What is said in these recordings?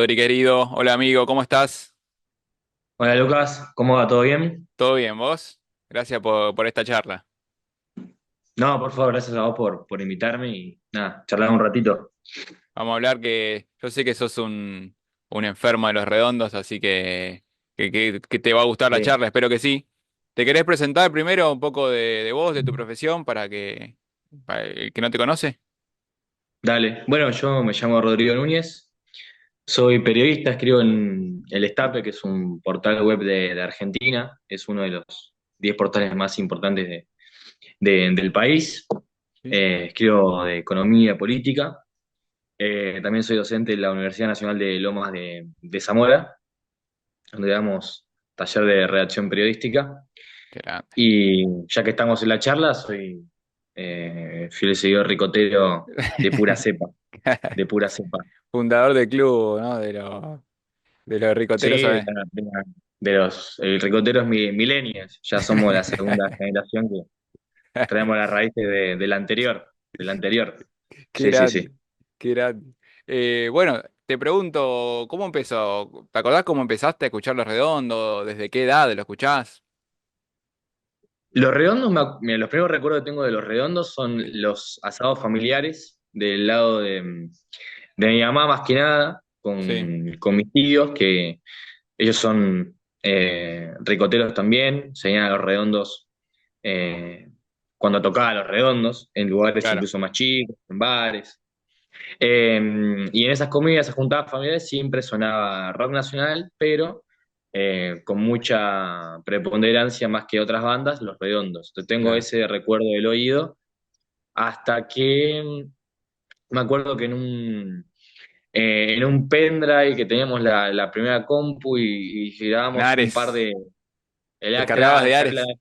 Rodri, querido. Hola, amigo, ¿cómo estás? Hola Lucas, ¿cómo va? ¿Todo bien? ¿Todo bien, vos? Gracias por esta charla. No, por favor, gracias a vos por invitarme y nada, charlar un ratito. Vamos a hablar que yo sé que sos un enfermo de los redondos, así que te va a gustar la Sí, charla, espero que sí. ¿Te querés presentar primero un poco de vos, de tu profesión, para el que no te conoce? dale. Bueno, yo me llamo Rodrigo Núñez, soy periodista, escribo en El Estape, que es un portal web de Argentina, es uno de los 10 portales más importantes del país. Sí. Escribo de economía política. También soy docente en la Universidad Nacional de Lomas de Zamora, donde damos taller de redacción periodística. Qué grande. Y ya que estamos en la charla, soy fiel seguidor ricotero de pura cepa, de pura cepa. Fundador del club, ¿no? De los Sí, ricoteros, ¿sabes? de los ricoteros millennials, ya somos la segunda generación que traemos las raíces del anterior, del anterior. Qué Sí, sí, sí. grande, qué grande. Bueno, te pregunto, ¿cómo empezó? ¿Te acordás cómo empezaste a escuchar Los Redondos? ¿Desde qué edad lo escuchás? Los redondos, mira, los primeros recuerdos que tengo de los redondos son los asados familiares del lado de mi mamá, más que nada, Sí, con mis tíos, que ellos son ricoteros también, se iban a los redondos eh, cuando tocaba Los Redondos, en lugares claro, incluso más chicos, en bares. Y en esas comidas, esas juntadas familiares, siempre sonaba rock nacional, pero con mucha preponderancia más que otras bandas, Los Redondos. Entonces, tengo claro. ese recuerdo del oído hasta que me acuerdo que en un pendrive que teníamos la primera compu y En girábamos un par Ares, de. Era descargabas claro, de la, Ares.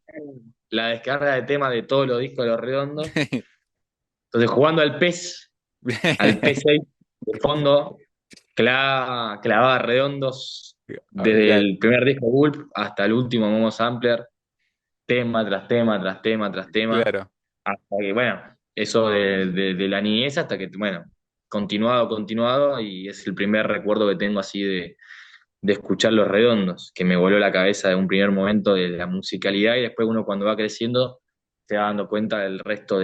la descarga de temas de todos los discos de Los Redondos. Entonces, jugando al P 6 de fondo, clavaba redondos Ah, desde claro, el primer disco Gulp hasta el último Momo Sampler, tema tras tema, tras tema, tras tema, claro. hasta que, bueno, eso de la niñez hasta que, bueno, continuado, y es el primer recuerdo que tengo así de escuchar Los Redondos, que me voló la cabeza de un primer momento de la musicalidad y después uno cuando va creciendo se va dando cuenta del resto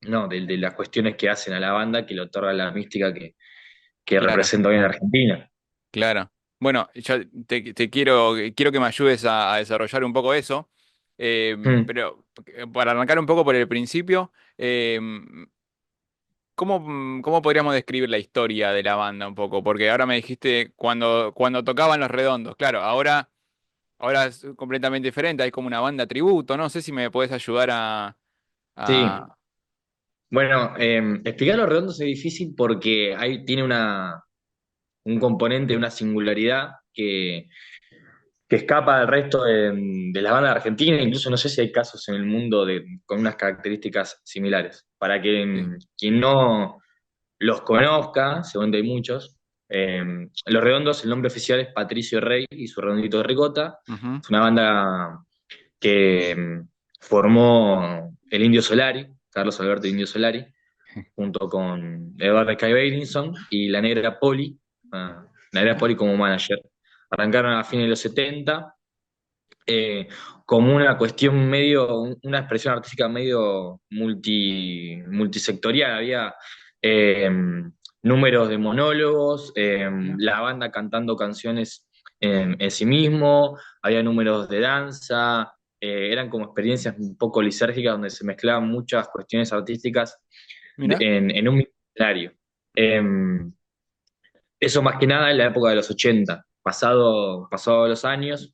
no, de las cuestiones que hacen a la banda que le otorgan la mística que Claro, representa hoy en Argentina. claro. Bueno, yo te quiero que me ayudes a desarrollar un poco eso, Mm, pero para arrancar un poco por el principio, ¿cómo podríamos describir la historia de la banda un poco? Porque ahora me dijiste cuando tocaban Los Redondos, claro, ahora es completamente diferente, hay como una banda tributo, no sé si me podés ayudar sí, a... bueno, explicar los redondos es difícil porque tiene un componente, una singularidad que escapa del resto de las bandas argentinas, incluso no sé si hay casos en el mundo con unas características similares. Para que Sí, quien no los conozca, seguramente hay muchos, Los Redondos, el nombre oficial es Patricio Rey y su Redondito de Ricota. ujú, Es una banda que formó el Indio Solari, Carlos Alberto Indio Solari, junto con Eduardo Sky Beilinson y la Negra Poli, la Negra Poli como manager. Arrancaron a fines de los 70 como una cuestión medio, una expresión artística medio multisectorial. Había eh, números de monólogos, mira, la banda cantando canciones en sí mismo, había números de danza, eran como experiencias un poco lisérgicas donde se mezclaban muchas cuestiones artísticas mira, en un mismo escenario. Eso más que nada en la época de los 80. Pasado los años,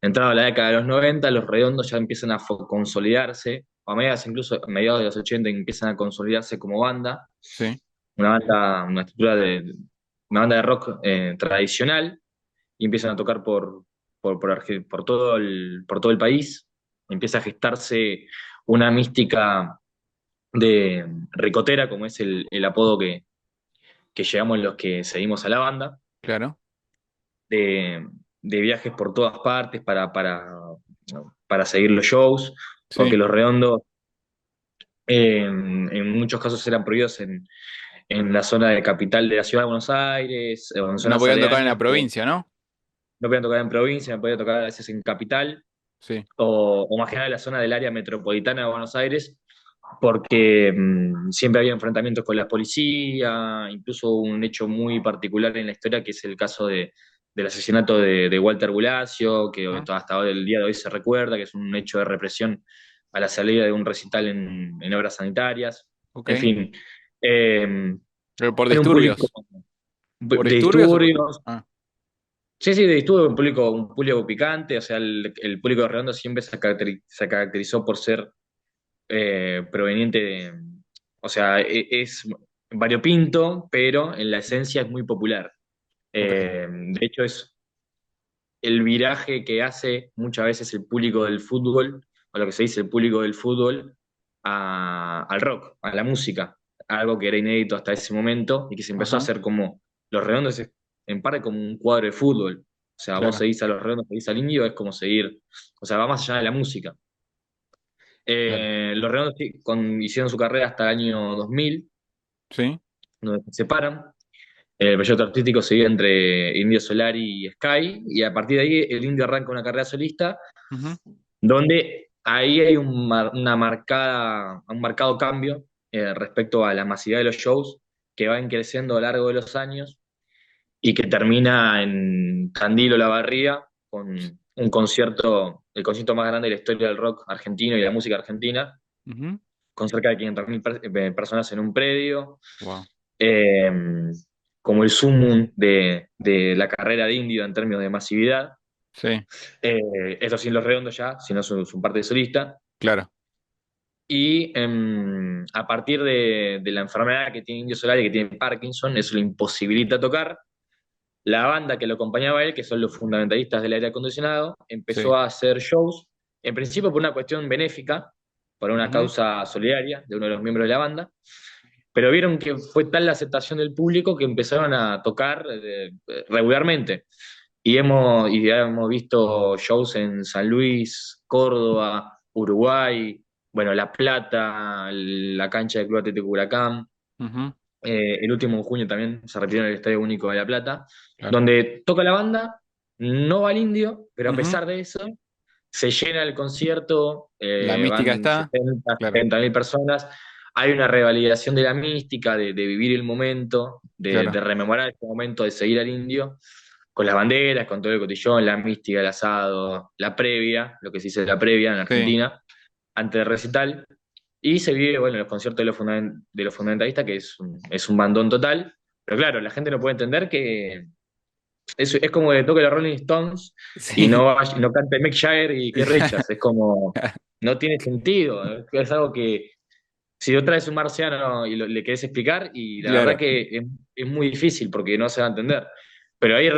entrado la década de los 90, los redondos ya empiezan a consolidarse, o a mediados, incluso a mediados de los 80 empiezan a consolidarse como banda, sí, una estructura una banda de rock tradicional, y empiezan a tocar por todo el país. Empieza a gestarse una mística de ricotera, como es el apodo que llevamos los que seguimos a la banda, claro, de viajes por todas partes para seguir los shows, porque sí, los redondos en muchos casos eran prohibidos en la zona de capital de la ciudad de Buenos Aires, o en No zonas podían tocar en aledañas, la provincia, ¿no? no podían tocar en provincia, me podía tocar a veces en capital, Sí. o más que nada en la zona del área metropolitana de Buenos Aires, porque siempre había enfrentamientos con la policía, incluso un hecho muy particular en la historia, que es el caso del asesinato de Walter Bulacio, que Ah, hasta ahora el día de hoy se recuerda, que es un hecho de represión a la salida de un recital en obras sanitarias. En ok. fin, eh, Pero por era un público disturbios. ¿Por de disturbios o por...? disturbios. Ah, Sí, sí, de disturbios, un público picante, o sea, el público de Redondo siempre se caracterizó por ser proveniente de, o sea, es variopinto, pero en la esencia es muy popular. ok. De hecho, es el viraje que hace muchas veces el público del fútbol, o lo que se dice el público del fútbol, al rock, a la música, algo que era inédito hasta ese momento y que se empezó a Ajá, hacer como los redondos, en parte como un cuadro de fútbol. O sea, vos claro. seguís a los redondos, seguís al indio, es como seguir, o sea, va más allá de la música. Claro. Los redondos sí, hicieron su carrera hasta el año 2000, Sí. donde se separan. El proyecto artístico se dio entre Indio Solari y Sky, y a partir de ahí el Indio arranca una carrera solista, Ujú, donde ahí hay un marcado cambio respecto a la masividad de los shows que van creciendo a lo largo de los años y que termina en Tandil o La Barría con un concierto, el concierto más grande de la historia del rock argentino y de la música argentina, ujú. con cerca de 500.000 personas en un predio, Wow. eh, como el sumum de la carrera de Indio en términos de masividad. Sí, Esto sin Los Redondos ya, sino su parte de solista. claro. Y a partir de la enfermedad que tiene Indio Solari, que tiene Parkinson, eso le imposibilita tocar. La banda que lo acompañaba a él, que son los fundamentalistas del aire acondicionado, empezó Sí. a hacer shows, en principio por una cuestión benéfica, por una Ujú, causa solidaria de uno de los miembros de la banda, pero vieron que fue tal la aceptación del público que empezaron a tocar regularmente. Y ya hemos visto shows en San Luis, Córdoba, Uruguay, bueno, La Plata, la cancha del Club Atlético Huracán. ujú, El último en junio también se retiró en el Estadio Único de La Plata, claro. donde toca la banda, no va el indio, pero a Ujú. pesar de eso, se llena el concierto, La mística van está. 60, Claro, 70.000 personas. Hay una revalidación de la mística, de vivir el momento, de claro. rememorar este momento, de seguir al indio, con las banderas, con todo el cotillón, la mística, el asado, la previa, lo que se dice la previa en Sí. Argentina, antes del recital. Y se vive, bueno, en los conciertos de los fundamentalistas, que es un bandón total. Pero claro, la gente no puede entender que es como que toque los Rolling Stones y Sí. no cante Mick Jagger y Keith Richards. Es como, no tiene sentido. Es algo que si otra vez un marciano y le querés explicar, y la verdad Claro. que es muy difícil porque no se va a entender. Pero ahí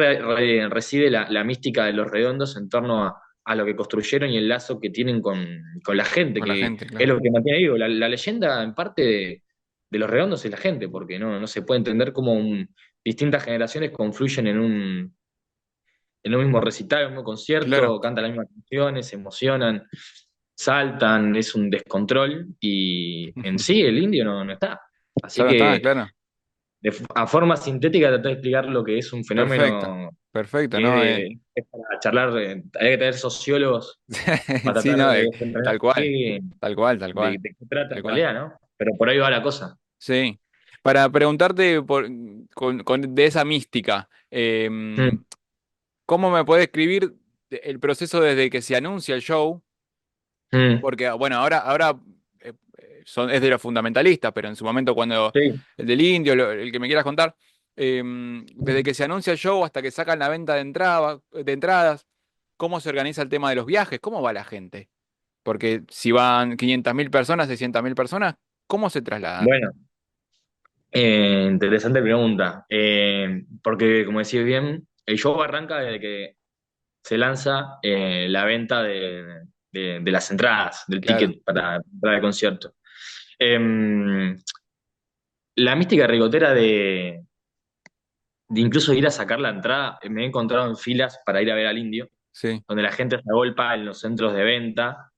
reside la mística de los redondos en torno a lo que construyeron y el lazo que tienen con la gente, Con la que gente, es claro. lo que mantiene vivo. La leyenda, en parte, de los redondos es la gente, porque no se puede entender cómo distintas generaciones confluyen en un mismo recital, en un mismo Claro. concierto, cantan las mismas canciones, se emocionan, saltan, es un descontrol y en sí el indio no está. Ya Así no está, que claro. a forma sintética tratar de explicar lo que es un Perfecto. fenómeno Perfecto, que ¿no? es para charlar, hay que tener sociólogos para Sí, tratar no, de desentrañar tal cual. qué- Tal cual, tal cual. de qué trata Tal en cual. realidad, ¿no? Pero por ahí va la cosa. Sí. Para preguntarte de esa mística, Mm, ¿cómo me puede escribir el proceso desde que se anuncia el show? mm, Porque, bueno, ahora es de los fundamentalistas, pero en su momento cuando sí. el del Indio, el que me quieras contar, desde que se anuncia el show hasta que sacan la venta de entradas, ¿cómo se organiza el tema de los viajes? ¿Cómo va la gente? Porque si van 500.000 personas, 600.000 personas, ¿cómo se trasladan? Bueno, interesante pregunta. Porque, como decís bien, el show arranca desde que se lanza la venta de las entradas, del Claro, ticket para el concierto. Eh, la mística rigotera de incluso ir a sacar la entrada, me he encontrado en filas para ir a ver al indio, sí. donde la gente se agolpa en los centros de venta.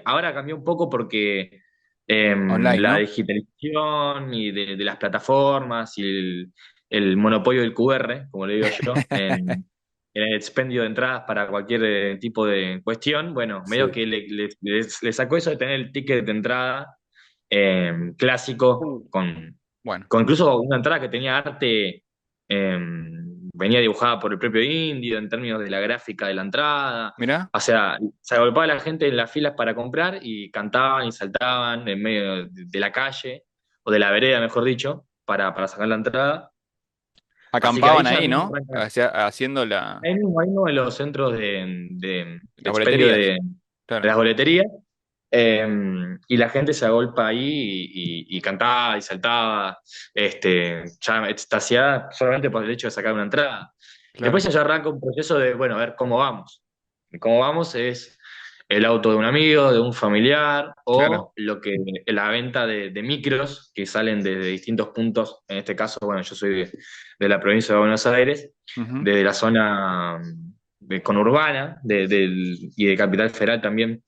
Ahora cambió un poco porque Online, La ¿no? digitalización y de las plataformas y el monopolio del QR, como le digo yo, en el expendio de entradas para cualquier tipo de cuestión, bueno, medio Sí. que le sacó eso de tener el ticket de entrada clásico, Uh, Bueno, con incluso una entrada que tenía arte, venía dibujada por el propio indio en términos de la gráfica de la entrada. mira, O sea, se agolpaba la gente en las filas para comprar y cantaban y saltaban en medio de la calle, o de la vereda, mejor dicho, para sacar la entrada. Así que ahí acampaban ya ahí, mismo ¿no? arranca, Haciendo la, ahí mismo en los centros de las expendio boleterías. de Claro, las boleterías. Y la gente se agolpa ahí y cantaba y saltaba, ya extasiada solamente por el hecho de sacar una entrada. Después claro, ya arranca un proceso de, bueno, a ver cómo vamos. Y cómo vamos es el auto de un amigo, de un familiar, claro. o la venta de micros que salen desde distintos puntos. En este caso, bueno, yo soy de la provincia de Buenos Aires, Ujú. desde la zona conurbana y de Capital Federal también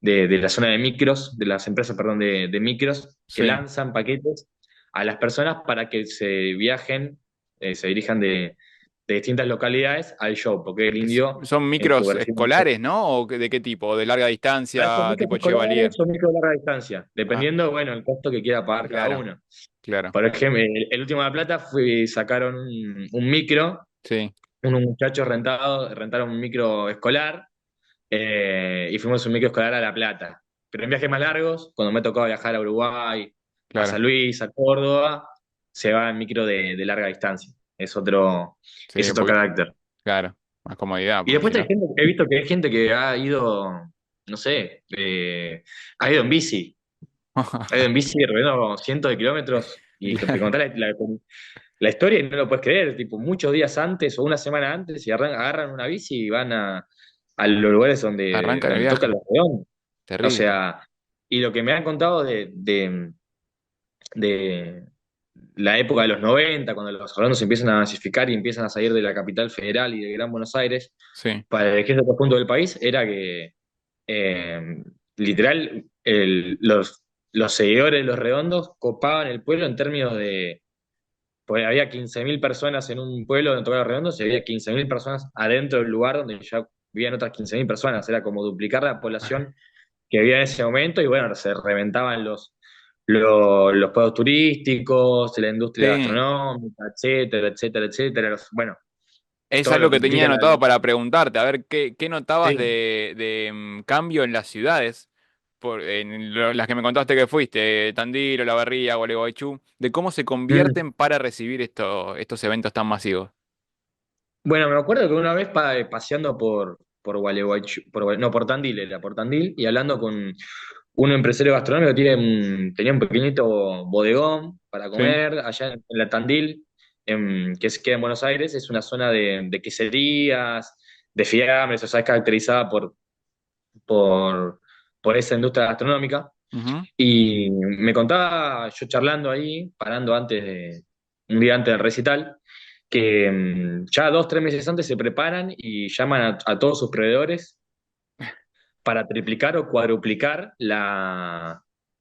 de la zona de micros, de las empresas, perdón, de micros, que Sí. lanzan paquetes a las personas para que se viajen, se dirijan de distintas localidades al show, porque el indio, Son en su micros versión, escolares, ¿no? ¿O de qué tipo? ¿De larga son distancia, micros tipo escolares Chevalier? o micros de larga distancia, Ah, dependiendo, bueno, el costo que quiera pagar cada claro, uno. claro. Por ejemplo, el último de La Plata sacaron un micro, Sí, unos muchachos rentaron un micro escolar, y fuimos un micro escolar a La Plata. Pero en viajes más largos, cuando me ha tocado viajar a Uruguay, a claro, San Luis, a Córdoba, se va en micro de larga distancia. sí, Es un otro poquito, carácter. claro, más comodidad, Y porque si después no. he visto que hay gente que ha ido, no sé, ha ido en bici. Ha ido en bici recorriendo cientos de kilómetros y te Claro, contás la historia y no lo puedes creer. Tipo, muchos días antes o una semana antes y agarran una bici y van a los lugares arrancan el donde tocan viaje, los redondos. O terrible. sea, y lo que me han contado de la época de los 90 cuando los redondos se empiezan a masificar y empiezan a salir de la capital federal y de Gran Buenos Aires, Sí, para elegir otro punto del país, era que eh, literal los seguidores de los redondos copaban el pueblo en términos de. Pues había 15.000 personas en un pueblo donde tocaba los redondos y había 15.000 personas adentro del lugar donde ya vivían otras 15.000 personas. Era como duplicar la población que había en ese momento y bueno, se reventaban los pueblos turísticos, la industria sí. gastronómica, etcétera, etcétera, etcétera. Bueno, Es todo algo lo que que tenía implica anotado para preguntarte, a ver qué notabas sí. cambio en las ciudades, las que me contaste que fuiste, Tandil, Olavarría, Gualeguaychú, de cómo se Mm. convierten para recibir estos eventos tan masivos. Bueno, me acuerdo que una vez paseando por Gualeguaychú, no, por Tandil, era por Tandil, y hablando con un empresario gastronómico que tenía un pequeñito bodegón para Sí, comer allá en la Tandil, queda en Buenos Aires, es una zona de queserías, de fiambres, o sea, es caracterizada por, por esa industria gastronómica. ujú, Y me contaba, yo charlando ahí, un día antes del recital, que ya 2, 3 meses antes se preparan y llaman a todos sus proveedores para triplicar o cuadruplicar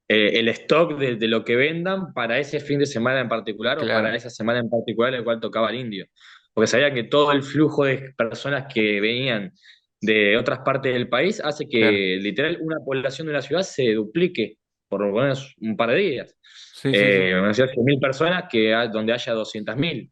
el stock de lo que vendan para ese fin de semana en particular o para claro, esa semana en particular en el cual tocaba el indio. Porque sabía que todo el flujo de personas que venían de otras partes del país hace claro. que literal una población de una ciudad se duplique por lo menos un par de días. Sí, sí, sí. Una ciudad de 100.000 personas donde haya 200.000,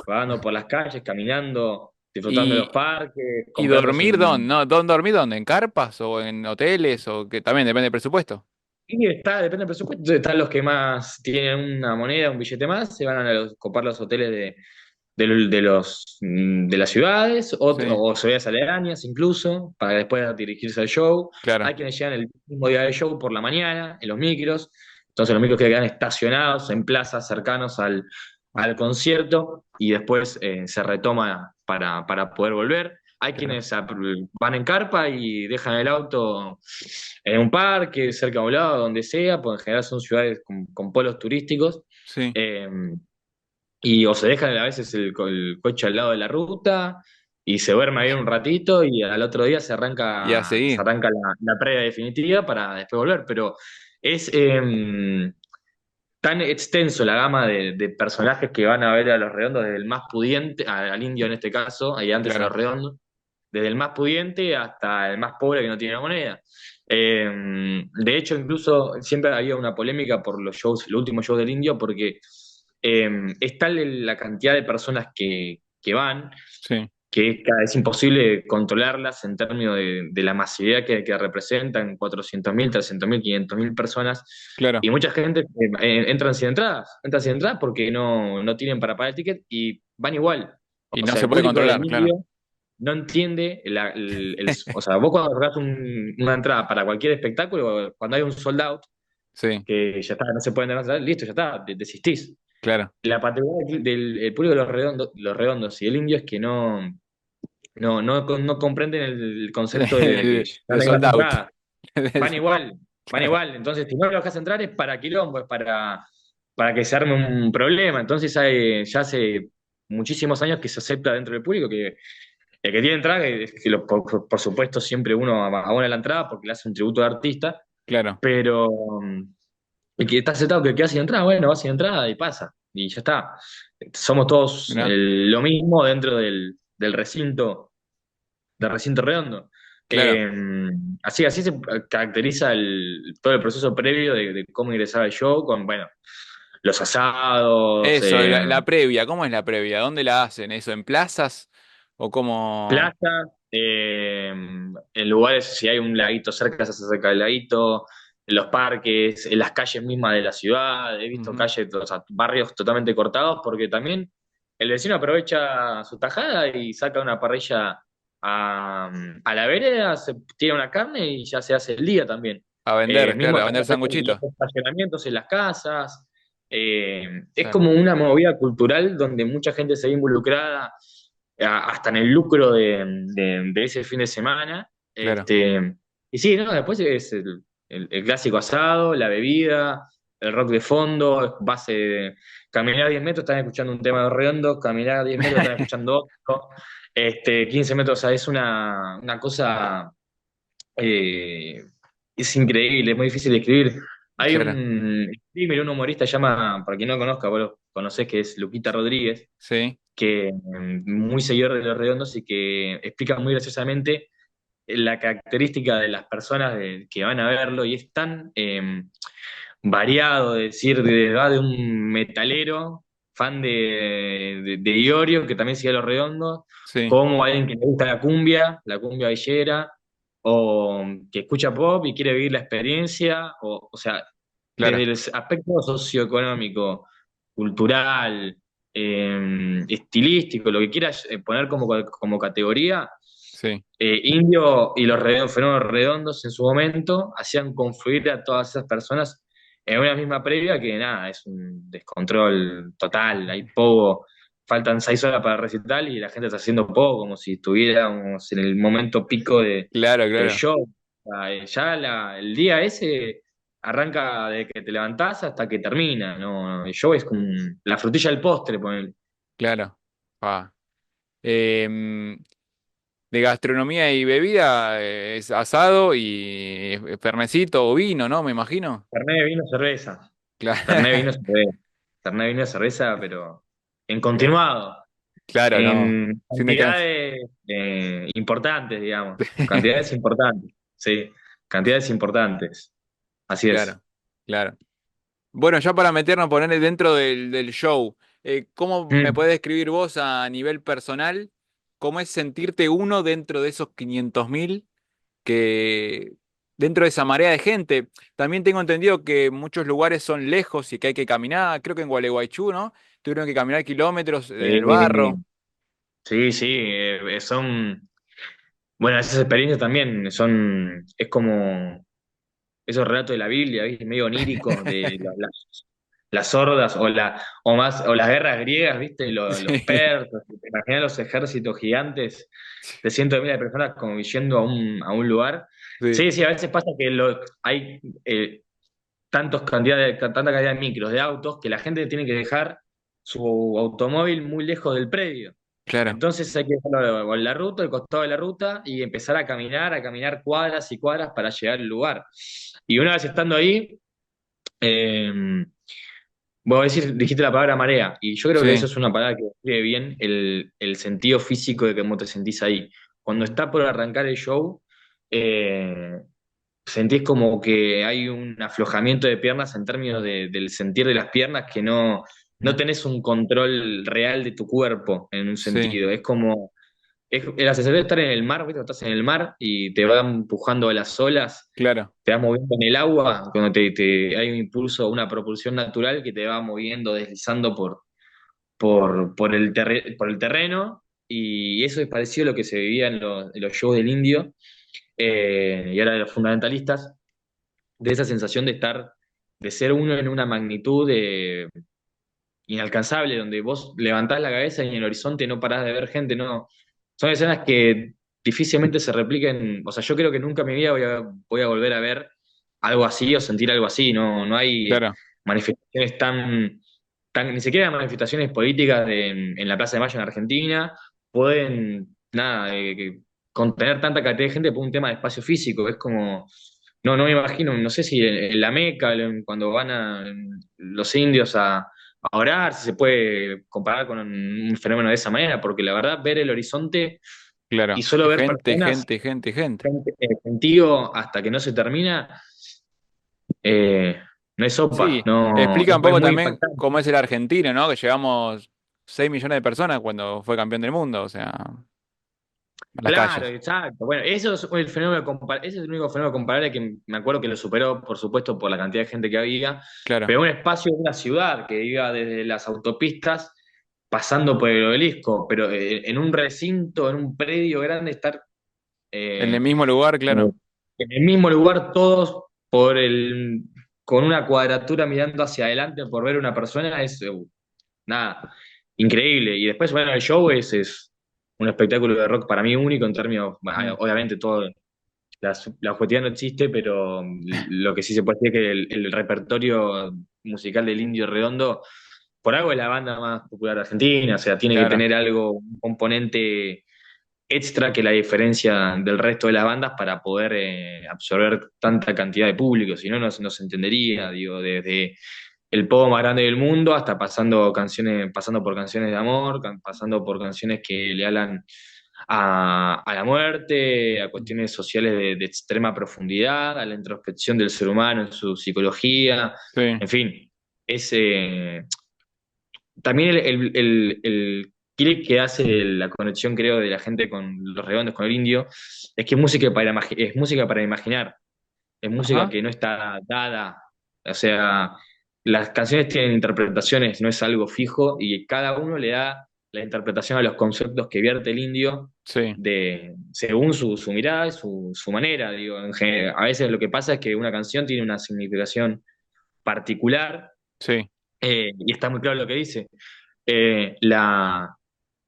vagando por las calles, caminando, disfrutando de los ¿Y, parques, y comprándose dormir dónde? un. ¿No? ¿Dormir dónde? ¿En carpas o en hoteles? O que también depende del presupuesto. Y depende del presupuesto, están los que más tienen una moneda, un billete más, se van a copar los hoteles de las ciudades, Sí, o ciudades aledañas incluso, para después dirigirse al show. claro, Hay quienes llegan el mismo día del show por la mañana, en los micros, entonces los micros quedan estacionados en plazas cercanos al concierto y después se retoma para poder volver. Hay claro. quienes van en carpa y dejan el auto en un parque, cerca de un lado, donde sea, porque en general son ciudades con polos turísticos. Sí. eh, o se dejan a veces el coche al lado de la ruta y se duerme ahí un ratito y al otro día se Y a arranca, se seguir. arranca la previa definitiva para después volver. Pero Es tan extenso la gama de personajes que van a ver a los redondos, desde el más pudiente, al indio en este caso, y antes a los Claro, redondos, desde el más pudiente hasta el más pobre que no tiene una moneda. De hecho, incluso siempre había una polémica por los shows, el último show del indio, porque es tal la cantidad de personas que van sí, que es imposible controlarlas en términos de la masividad que representan, 400.000, 300.000, 500.000 personas, claro. y mucha gente entran sin entradas porque no tienen para pagar el ticket y van igual. Y O no sea, se el puede público del controlar, claro. indio no entiende o sea, vos cuando sacás una entrada para cualquier espectáculo, cuando hay un sold out, Sí, que ya está, no se pueden dar, listo, ya está, desistís. claro. La particularidad del público de los redondos y el indio es que no comprenden el concepto de que ya De no hay más sold out. entradas. Van igual, van Claro, igual. Entonces, si no lo dejas entrar es para quilombo, es para que se arme un problema. Entonces, ya hace muchísimos años que se acepta dentro del público que el que tiene entrada, que por supuesto siempre uno abona la entrada porque le hace un tributo de artista, claro. pero el que está aceptado que queda sin entrada, bueno, va sin entrada y pasa. Y ya está. Somos todos Mirá, lo mismo dentro del recinto redondo. claro. Eh, así se caracteriza todo el proceso previo de cómo ingresar al show, con, bueno, los asados, Eso, la previa, ¿cómo es la previa? ¿Dónde la hacen? ¿Eso en plazas? ¿O cómo? plaza, en lugares, si hay un laguito cerca, se hace cerca del laguito, en los parques, en las calles mismas de la ciudad. He visto Ujú. calles, o sea, barrios totalmente cortados, porque también el vecino aprovecha su tajada y saca una parrilla a la vereda, se tira una carne y ya se hace el día también. A vender, Mismo claro, a en vender los sanguchitos. estacionamientos en las casas. Es Claro. como una movida cultural donde mucha gente se ve involucrada hasta en el lucro de ese fin de semana. Claro. Y sí, ¿no? Después es el clásico asado, la bebida, el rock de fondo, caminar 10 metros están escuchando un tema de Redondo, caminar 10 metros están escuchando otro, 15 metros, o sea, es una cosa, eh, es increíble, es muy difícil de escribir. Hay Claro. un streamer, un humorista, llama, para quien no lo conozca, vos lo conocés, que es Luquita Rodríguez, Sí. que muy seguidor de Los Redondos y que explica muy graciosamente la característica de las personas que van a verlo y es tan variado, es decir, va de un metalero, fan de Iorio, que también sigue a Los Redondos, Sí. como alguien que le gusta la cumbia villera, o que escucha pop y quiere vivir la experiencia, o sea, desde Claro. el aspecto socioeconómico, cultural, estilístico, lo que quieras poner como categoría, Sí. Indio y los fenómenos redondos en su momento hacían confluir a todas esas personas en una misma previa que nada, es un descontrol total, hay poco, faltan 6 horas para el recital y la gente está haciendo poco, como si estuviéramos en el momento pico Claro, del claro. show. O sea, ya el día ese arranca de que te levantás hasta que termina, ¿no? El show es como la frutilla del postre, ponele. Claro. Ah. Em, de gastronomía y bebida, es asado y pernecito o vino, ¿no? Me imagino. Fernet, vino, cerveza. Fernet, Claro. vino, cerveza. Fernet, vino, cerveza, pero en Claro, continuado, claro, no. en Sin descanso. cantidades importantes, digamos. Cantidades importantes, sí. Cantidades importantes. Así es. Claro, claro. Bueno, ya para meternos, ponerle dentro del show, ¿cómo me Mm. podés describir vos a nivel personal? ¿Cómo es sentirte uno dentro de esos 500.000 que dentro de esa marea de gente? También tengo entendido que muchos lugares son lejos y que hay que caminar, creo que en Gualeguaychú, ¿no? Tuvieron que caminar kilómetros en el Eh, barro. sí, sí, bueno, esas experiencias también es como esos relatos de la Biblia, ¿viste? Medio oníricos de las hordas o las guerras griegas, ¿viste? Los Sí, persas, te imaginas los ejércitos gigantes de cientos de miles de personas como yendo a un lugar. sí, Sí, sí, a veces pasa que hay tanta cantidad de micros, de autos, que la gente tiene que dejar su automóvil muy lejos del predio. claro, Entonces hay que dejarlo en la ruta, al costado de la ruta, y empezar a caminar cuadras y cuadras para llegar al lugar. Y una vez estando ahí, Eh, dijiste la palabra marea, y yo creo que eso Sí, es una palabra que describe bien el sentido físico de cómo te sentís ahí. Cuando está por arrancar el show, eh, sentís como que hay un aflojamiento de piernas en términos del sentir de las piernas, que no tenés un control real de tu cuerpo en un sí, sentido. Es como, es la sensación de estar en el mar, ¿viste? Estás en el mar y te van empujando a las olas, claro, te vas moviendo en el agua, cuando hay un impulso, una propulsión natural que te va moviendo, deslizando por el terreno, y eso es parecido a lo que se vivía en los shows del Indio, y ahora de los fundamentalistas, de esa sensación de estar, de ser uno en una magnitud inalcanzable, donde vos levantás la cabeza y en el horizonte no parás de ver gente, no. Son escenas que difícilmente se repliquen, o sea, yo creo que nunca en mi vida voy a volver a ver algo así o sentir algo así, no hay claro. manifestaciones ni siquiera manifestaciones políticas en la Plaza de Mayo en Argentina pueden, nada, contener tanta cantidad de gente por un tema de espacio físico, es como, no me imagino, no sé si en la Meca, cuando van los indios a orar, si se puede comparar con un fenómeno de esa manera, porque la verdad, ver el horizonte y Claro, solo ver gente, personas gente, gente, gente. contigo hasta que no se termina, eh, no es sopa, Sí, no, explica un es poco muy también impactante. cómo es el argentino, ¿no? Que llevamos 6 millones de personas cuando fue campeón del mundo, o sea, a las Claro, calles. exacto. Bueno, eso es el fenómeno ese es el único fenómeno comparable que me acuerdo que lo superó, por supuesto, por la cantidad de gente que había, Claro, pero un espacio de una ciudad que iba desde las autopistas pasando por el obelisco, pero en un recinto, en un predio grande, estar en el eh, mismo lugar, claro. en el mismo lugar, todos con una cuadratura mirando hacia adelante por ver una persona, es nada, increíble. Y después, bueno, el show es un espectáculo de rock para mí único en términos, bueno, Mm. obviamente todo, la objetividad no existe, pero lo que sí se puede decir es que el repertorio musical del Indio Redondo, por algo es la banda más popular de Argentina, o sea, tiene que Claro, tener algo, un componente extra que la diferencia del resto de las bandas para poder absorber tanta cantidad de público, si no, no se entendería, digo, desde el pop más grande del mundo hasta pasando por canciones de amor, pasando por canciones que le hablan a la muerte, a cuestiones sociales de extrema profundidad, a la introspección del ser humano en su psicología, sí. en fin, es, también el clic que hace la conexión, creo, de la gente con los redondos, con el indio, es que es música para imaginar, es música Ajá. que no está dada, o sea, las canciones tienen interpretaciones, no es algo fijo, y cada uno le da la interpretación a los conceptos que vierte el indio Sí, según su mirada y su manera. Digo, a veces lo que pasa es que una canción tiene una significación particular, sí. y está muy claro lo que dice. Eh, la,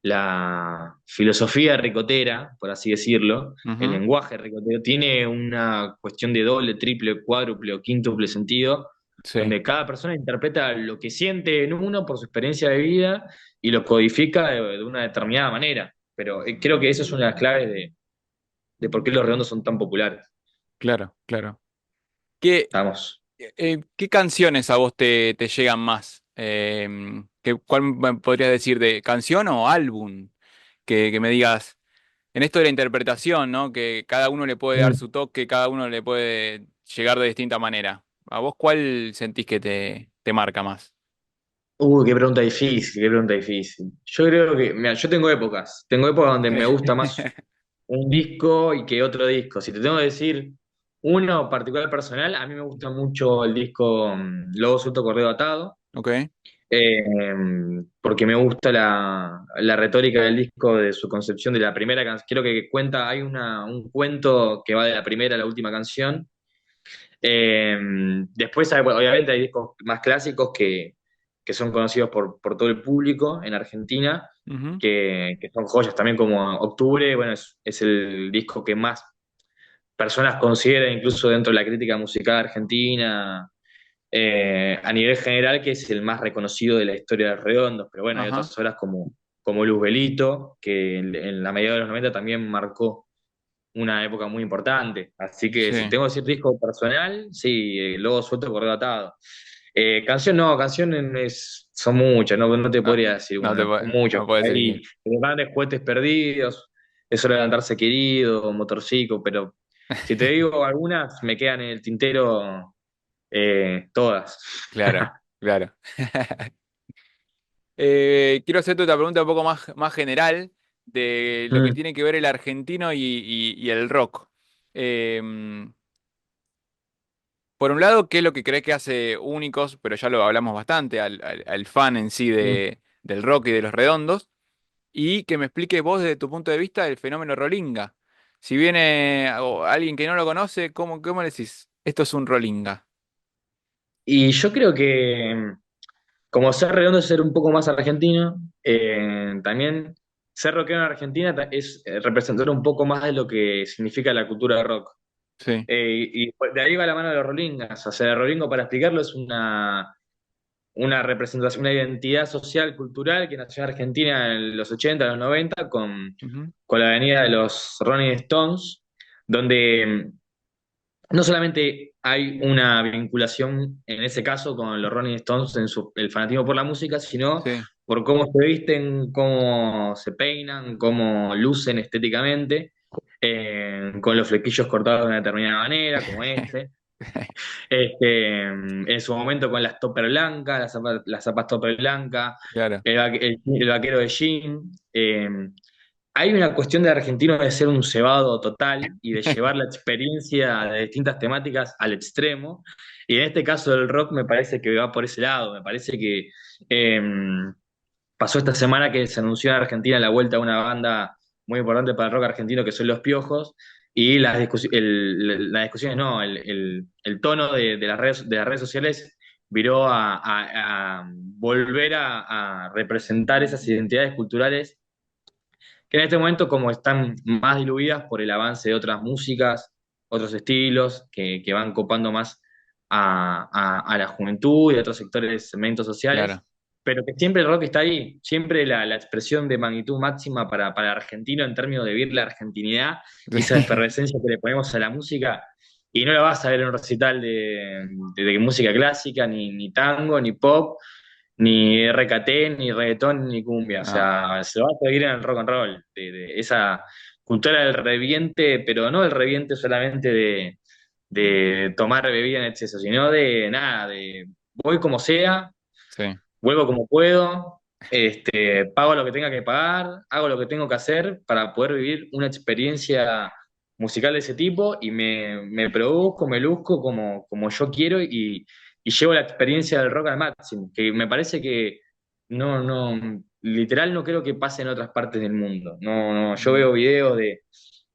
la filosofía ricotera, por así decirlo, el Ujú. lenguaje ricotero, tiene una cuestión de doble, triple, cuádruple o quíntuple sentido, Sí, donde cada persona interpreta lo que siente en uno por su experiencia de vida y lo codifica de una determinada manera. Pero creo que esa es una de las claves de por qué los redondos son tan populares. claro, claro. ¿Qué, Estamos. qué canciones a vos te llegan más? ¿Cuál me podrías decir de canción o álbum? Que me digas, en esto de la interpretación, ¿no? Que cada uno le puede dar Mm. su toque, cada uno le puede llegar de distinta manera. ¿A vos cuál sentís que te marca más? Qué pregunta difícil, qué pregunta difícil. Yo creo que, mira, yo tengo épocas donde me gusta más un disco y que otro disco. Si te tengo que decir uno particular personal, a mí me gusta mucho el disco Lobo Suelto Correo Atado, Ok, porque me gusta la retórica del disco, de su concepción de la primera canción. Creo que cuenta, hay un cuento que va de la primera a la última canción. Eh, Después, bueno, obviamente, hay discos más clásicos que son conocidos por todo el público en Argentina, ujú, que son joyas también como Octubre. Bueno, es el disco que más personas consideran, incluso dentro de la crítica musical argentina, a nivel general, que es el más reconocido de la historia de Redondos. Pero bueno, hay ajá, otras obras como Luzbelito, que en la medida de los 90 también marcó una época muy importante. Así que si Sí. tengo que decir disco personal, sí, Lobo Suelto, Correo Atado. Canción no, son muchas, no te No, podría decir no una, son muchas. no puedes Hay elegir. grandes juguetes perdidos, eso de levantarse querido, Motorcico, pero si te digo algunas, me quedan en el tintero todas. Claro, claro. Quiero hacerte otra pregunta un poco más general de lo que Mm. tiene que ver el argentino y el rock. Eh, por un lado, ¿qué es lo que crees que hace únicos, pero ya lo hablamos bastante, al fan en sí del rock y de los redondos? Y que me expliques vos desde tu punto de vista el fenómeno Rolinga. Si viene alguien que no lo conoce, ¿cómo le decís? Esto es un Rolinga. Y yo creo que como ser redondo es ser un poco más argentino, también ser rockero en Argentina es representar un poco más de lo que significa la cultura de rock. Sí. Y de ahí va la mano de los Rolingas. O sea, el Rolingo, para explicarlo, es una representación, una identidad social, cultural que nació en Argentina en los 80 los 90 Ujú. con la venida de los Rolling Stones, donde no solamente hay una vinculación, en ese caso, con los Rolling Stones en el fanatismo por la música, sino Sí. por cómo se visten, cómo se peinan, cómo lucen estéticamente, con los flequillos cortados de una determinada manera, como este. En su momento con las topper blancas, las zapas topper blancas, Claro. el vaquero de jean. Hay una cuestión de argentino de ser un cebado total y de llevar la experiencia de distintas temáticas al extremo. Y en este caso del rock me parece que va por ese lado. Me parece que eh, pasó esta semana que se anunció en Argentina la vuelta a una banda muy importante para el rock argentino que son Los Piojos. Y las discusiones, no, el tono de las redes sociales viró a volver a representar esas identidades culturales que en este momento como están más diluidas por el avance de otras músicas, otros estilos, que van copando más a la juventud y a otros sectores, segmentos sociales, Claro. pero que siempre el rock está ahí, siempre la expresión de magnitud máxima para el argentino en términos de vivir la argentinidad y esa efervescencia que le ponemos a la música, y no la vas a ver en un recital de música clásica, ni tango, ni pop, ni RKT, ni reggaetón, ni cumbia. O No. sea, se va a seguir en el rock and roll, de esa cultura del reviente, pero no el reviente solamente de tomar bebida en exceso, sino de nada, de voy como sea, Sí. vuelvo como puedo, pago lo que tenga que pagar, hago lo que tengo que hacer para poder vivir una experiencia musical de ese tipo y me produzco, me luzco como yo quiero y llevo la experiencia del rock al máximo, que me parece que literal no creo que pase en otras partes del mundo. No, yo Mm. veo videos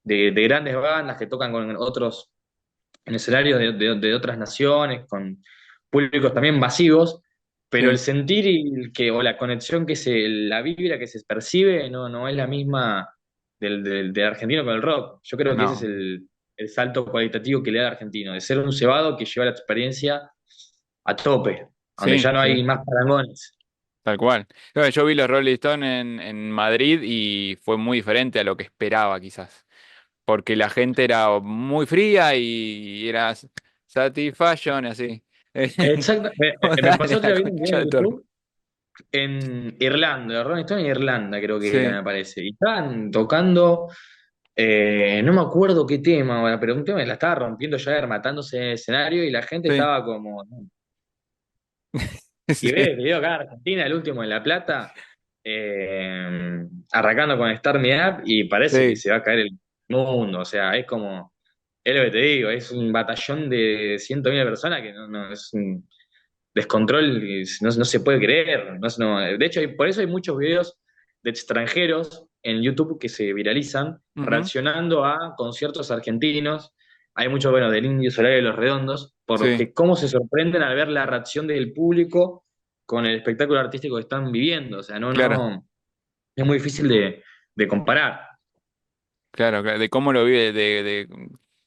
de grandes bandas que tocan con otros en escenarios de otras naciones, con públicos también masivos, pero el Sí. sentir o la conexión la vibra que se percibe no es la misma del argentino con el rock. Yo creo que ese es No. el salto cualitativo que le da al argentino, de ser un cebado que lleva la experiencia a tope, donde Sí, ya no hay sí. más parangones. Tal cual. No, yo vi los Rolling Stones en Madrid y fue muy diferente a lo que esperaba, quizás. Porque la gente era muy fría y era satisfaction, así. Exacto. Como, Me dale, pasó la otra vez un video concha en de tu hermana. YouTube en Irlanda, Rolling Stone en Irlanda creo que era, Sí, me parece. Y estaban tocando, no me acuerdo qué tema ahora, pero un tema que la estaba rompiendo ya, matándose en el escenario y la gente sí, estaba como... sí, Y ves el video acá en Argentina, el último en La Plata, arrancando con Start Me Up y parece que sí. se va a caer el mundo. O sea, es como, es lo que te digo, es un batallón de 100.000 personas que es un descontrol que no se puede creer. De hecho, por eso hay muchos videos de extranjeros en YouTube que se viralizan Ujú. reaccionando a conciertos argentinos. Hay mucho, bueno, del Indio Solari de los Redondos, Sí, porque cómo se sorprenden al ver la reacción del público con el espectáculo artístico que están viviendo. O sea, claro, es muy difícil de comparar. claro, claro. De cómo lo vive,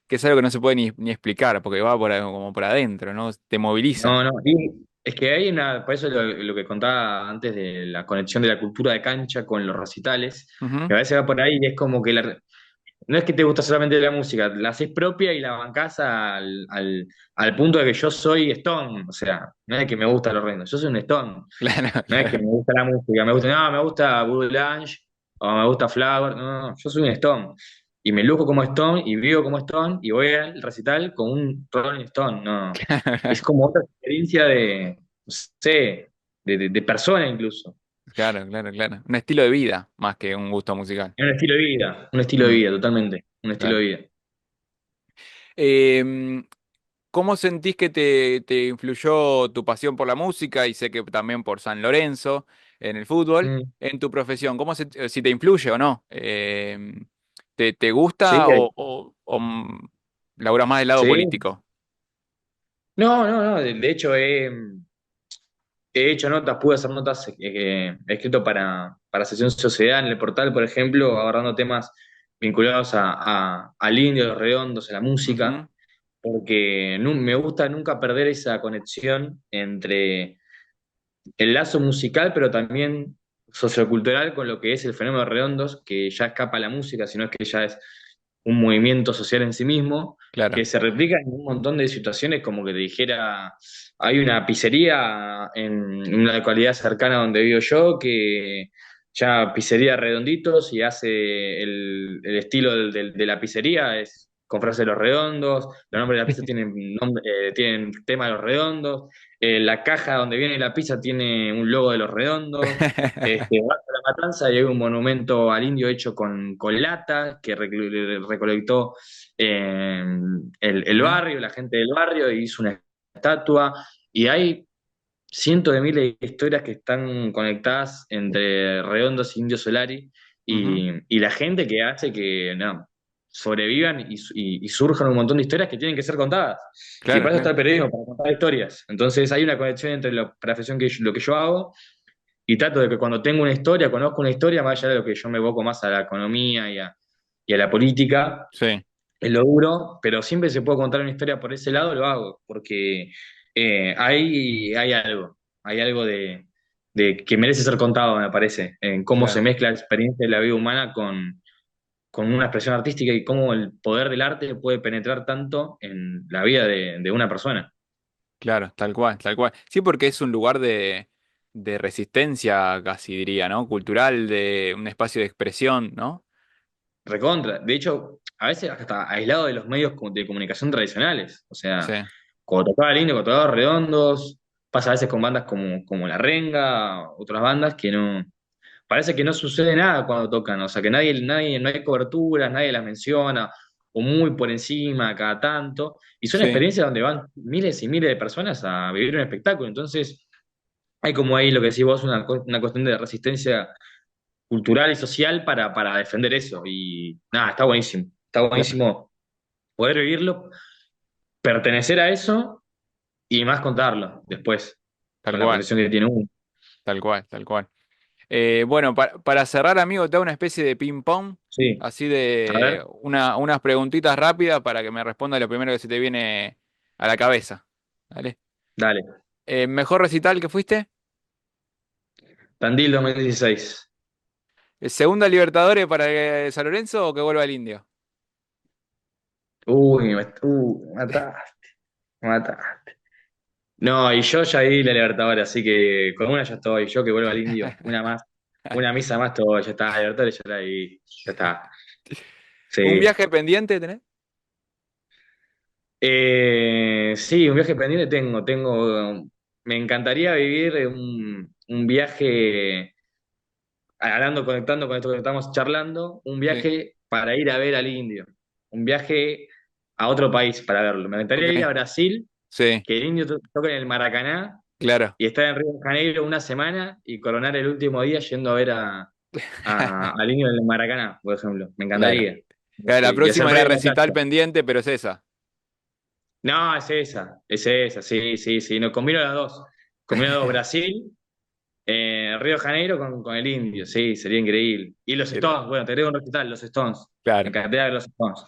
que es algo que no se puede ni explicar, porque va como por adentro, ¿no? Te moviliza. No, y es que hay por eso lo que contaba antes de la conexión de la cultura de cancha con los recitales, Ujú. que a veces va por ahí y es como que no es que te gusta solamente la música, la haces propia y la bancás al punto de que yo soy Stone, o sea, no es que me gusta los reinos, yo soy un Stone, Claro, no es que claro. me gusta la música, no, me gusta Blue Lange o me gusta Flower, no, no, yo soy un Stone. Y me lujo como Stone y vivo como Stone y voy al recital con un Rolling Stone, no. Es como otra experiencia de, no sé, de persona incluso. Claro, claro, claro. Un estilo de vida más que un gusto musical. Es un estilo de Mm, vida, totalmente, un estilo de claro. vida. Em, ¿Cómo sentís que te influyó tu pasión por la música y sé que también por San Lorenzo en el fútbol, Mm, en tu profesión? Si te influye o no? ¿Te sí, gusta o laburás más del lado sí. político? No, no, no, de hecho he hecho notas, pude hacer notas, he escrito para Sesión Sociedad en el portal, por ejemplo, abordando temas vinculados al indio, a los redondos, a la música, Ujú, porque me gusta nunca perder esa conexión entre el lazo musical, pero también sociocultural con lo que es el fenómeno de redondos, que ya escapa a la música, sino es que ya es un movimiento social en sí mismo, que claro. se replica en un montón de situaciones, como que te dijera, hay una pizzería en una localidad cercana donde vivo yo, que ya pizzería Redonditos y hace el estilo de la pizzería, es con frase de los redondos, los nombres de la pizza tienen tema de los redondos, la caja donde viene la pizza tiene un logo de los redondos. Vas a la Matanza y hay un monumento al indio hecho con lata que recolectó eh, el Mirá. barrio, la gente del barrio, y hizo una estatua. Y hay cientos de miles de historias que están conectadas entre Redondos e Indio Solari Ujú, y la gente que hace que no, sobrevivan y surjan un montón de historias que tienen que ser contadas. Y claro, para eso está claro, el periodismo, para contar historias. Entonces hay una conexión entre la profesión lo que yo hago y trato de que cuando tengo una historia, conozco una historia, más allá de lo que yo me evoco más a la economía y a la política, sí, es lo duro, pero siempre se puede contar una historia por ese lado, lo hago, porque hay algo de que merece ser contado, me parece, en cómo se claro, mezcla la experiencia de la vida humana con una expresión artística y cómo el poder del arte puede penetrar tanto en la vida de una persona. claro, tal cual, tal cual. Sí, porque es un lugar de resistencia, casi diría, ¿no? Cultural, de un espacio de expresión, ¿no? Recontra. De hecho, a veces hasta aislado de los medios de comunicación tradicionales. O Sí, sea, cuando tocaba Lindo, cuando tocaba Redondos, pasa a veces con bandas como La Renga, otras bandas que no. Parece que no sucede nada cuando tocan. O sea, que no hay coberturas, nadie las menciona, o muy por encima, cada tanto. Y son sí, experiencias donde van miles y miles de personas a vivir un espectáculo. Entonces, hay como ahí lo que decís vos, una cuestión de resistencia cultural y social para defender eso. Y nada, está claro, buenísimo poder vivirlo, pertenecer a eso y más contarlo después, tal con la cual, profesión que tiene uno. tal cual, tal cual. Bueno, para cerrar, amigo, te hago una especie de ping-pong, Sí, así a de ver, unas preguntitas rápidas para que me responda lo primero que se te viene a la cabeza. ¿Vale? dale. ¿Mejor recital que fuiste? Tandil 2016. ¿Segunda Libertadores para San Lorenzo o que vuelva al Indio? Uy, mataste, mataste. No, y yo ya di la Libertadores, así que con una ya estoy. Yo que vuelvo al Indio, una más, una misa más, todo, ya está. Libertadores ya la di, ya está. ¿Un Sí. viaje pendiente tenés? Sí, un viaje pendiente me encantaría vivir un viaje, hablando, conectando con esto que estamos charlando, un Sí, viaje para ir a ver al indio, un viaje a otro país para verlo. Me encantaría ir a ok, Brasil, sí, que el indio toque en el Maracaná claro. y estar en Río de Janeiro una semana y coronar el último día yendo a ver al indio en el Maracaná, por ejemplo. Me Claro. encantaría. Claro, la Y hacer próxima era previa recital batalla. pendiente, pero es esa. No, es esa, sí, sí, sí. No, combino las dos. Combino las dos, Brasil, Río de Janeiro con el Indio, sí, sería increíble. Y los Era- Stones, bueno, te agrego un recital, los Stones. Me Claro. encantaría ver los Stones,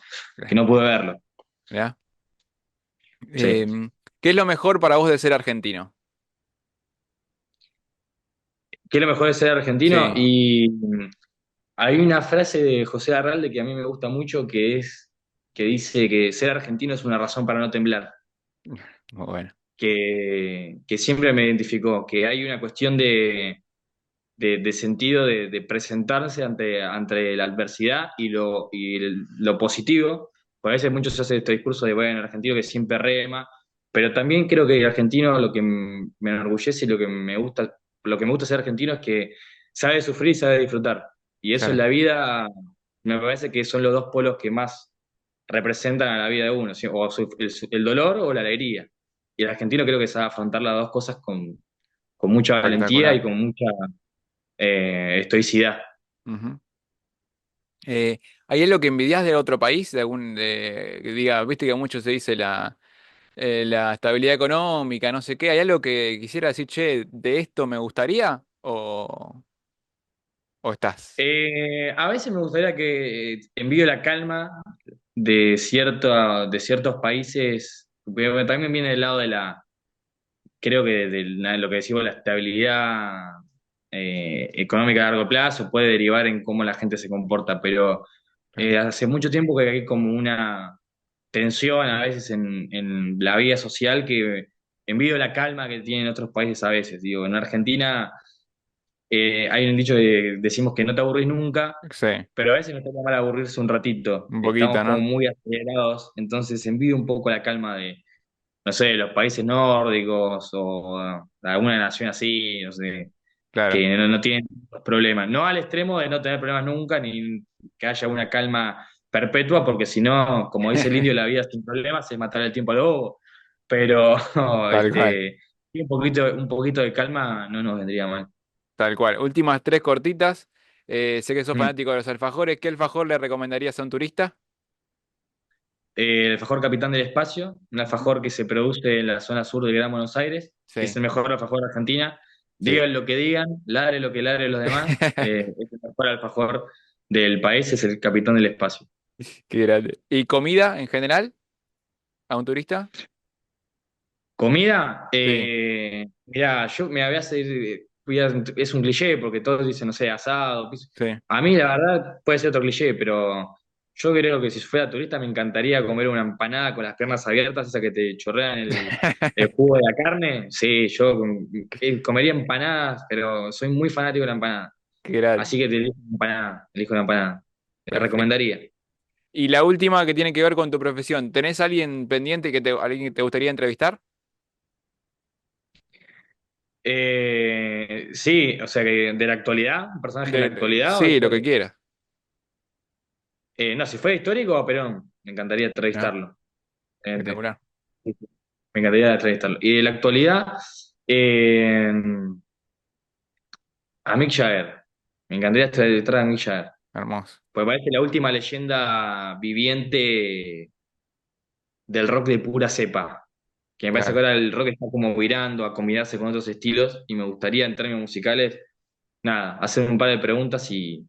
que no pude verlo. ¿Ya? Sí. ¿Qué es lo mejor para vos de ser argentino? ¿Qué es lo mejor de ser argentino? Sí, Y Hay una frase de José Arralde que a mí me gusta mucho que dice que ser argentino es una razón para no temblar, Muy bueno, que siempre me identificó, que hay una cuestión de sentido de presentarse ante la adversidad lo positivo. Por a veces muchos se hace este discurso de, bueno, el argentino que siempre rema, pero también creo que el argentino lo que me enorgullece y lo que me gusta ser argentino es que sabe sufrir y sabe disfrutar. Y eso en claro, la vida me parece que son los dos polos que más representan a la vida de uno, ¿sí? O el dolor o la alegría. Y el argentino creo que sabe afrontar las dos cosas con mucha valentía y espectacular. con mucha estoicidad. Ujú. ¿Hay algo que envidias de otro país? Que diga, viste que mucho se dice la estabilidad económica, no sé qué. ¿Hay algo que quisiera decir, che, de esto me gustaría? ¿O estás? A veces me gustaría que envío la calma de ciertos países, pero también viene del lado creo que lo que decimos, la estabilidad económica a largo plazo puede derivar en cómo la gente se comporta, pero Claro. hace mucho tiempo que hay como una tensión a veces en la vida social que envío la calma que tienen otros países a veces. Digo, en Argentina hay un dicho que decimos que no te aburrís nunca, Sí, pero a veces no está mal aburrirse un ratito. un Estamos poquito, como ¿no? muy acelerados, entonces envío un poco la calma de, no sé, los países nórdicos o alguna nación así, no sé, Claro. que no tienen problemas. No al extremo de no tener problemas nunca, ni que haya una calma perpetua, porque si no, como dice el indio, la vida sin problemas es matar el tiempo al lobo. Pero Tal cual, sí, un poquito de calma no nos vendría mal. tal cual. Últimas tres cortitas. Sé que sos Mm. fanático de los alfajores. ¿Qué alfajor le recomendarías a un turista? El alfajor Capitán del Espacio, un Ujú. alfajor que se produce en la zona sur del Gran Buenos Aires, que es Sí, el mejor alfajor de Argentina. sí. Digan lo que digan, ladre lo que ladre los demás, es el mejor alfajor del país, es el Capitán del Espacio. Qué grande. ¿Y comida en general a un turista? Comida, Sí, mirá, yo me voy a hacer, es un cliché porque todos dicen, no sé, asado. sí. A mí, la verdad, puede ser otro cliché, pero yo creo que si fuera turista me encantaría comer una empanada con las piernas abiertas, esa que te chorrean el jugo de la carne. Sí, comería empanadas, pero soy muy fanático de la empanada. Qué grande. Así que te elijo una empanada, elijo una empanada. Te Perfecto. recomendaría. Y la última que tiene que ver con tu profesión. ¿Tenés alguien pendiente alguien que te gustaría entrevistar? Sí, o sea que de la actualidad, un personaje de la actualidad o de Sí, lo que historia. quieras. No, si fuera histórico, a Perón, me encantaría ¿No? entrevistarlo. Gente. Espectacular. Sí, sí. Me encantaría entrevistarlo. Y de la actualidad, eh, a Mick Jagger. Me encantaría entrevistar a Mick Jagger. Hermoso. Porque parece la última leyenda viviente del rock de pura cepa. Que me parece que Claro. ahora el rock está como virando a combinarse con otros estilos y me gustaría en términos musicales, nada, hacer un par de preguntas y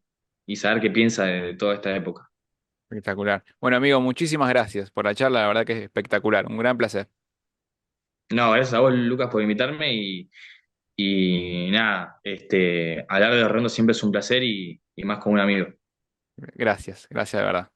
saber qué piensa de toda esta época. Espectacular. Bueno, amigo, muchísimas gracias por la charla. La verdad que es espectacular. Un gran placer. No, gracias a vos, Lucas, por invitarme y nada, hablar de los rondos siempre es un placer y más con un amigo. Gracias, gracias de verdad.